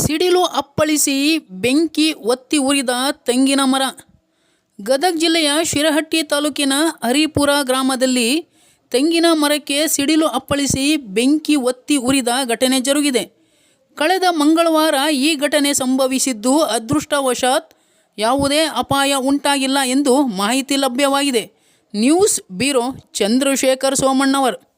ಸಿಡಿಲು ಅಪ್ಪಳಿಸಿ ಬೆಂಕಿ ಒತ್ತಿ ಉರಿದ ತೆಂಗಿನ ಮರ. ಗದಗ ಜಿಲ್ಲೆಯ ಶಿರಹಟ್ಟಿ ತಾಲೂಕಿನ ಹರಿಪುರ ಗ್ರಾಮದಲ್ಲಿ ತೆಂಗಿನ ಮರಕ್ಕೆ ಸಿಡಿಲು ಅಪ್ಪಳಿಸಿ ಬೆಂಕಿ ಒತ್ತಿ ಉರಿದ ಘಟನೆ ಜರುಗಿದೆ. ಕಳೆದ ಮಂಗಳವಾರ ಈ ಘಟನೆ ಸಂಭವಿಸಿದ್ದು. ಅದೃಷ್ಟವಶಾತ್ ಯಾವುದೇ ಅಪಾಯ ಉಂಟಾಗಿಲ್ಲ ಎಂದು ಮಾಹಿತಿ ಲಭ್ಯವಾಗಿದೆ. News bureau, Chandrashekar Somannavar.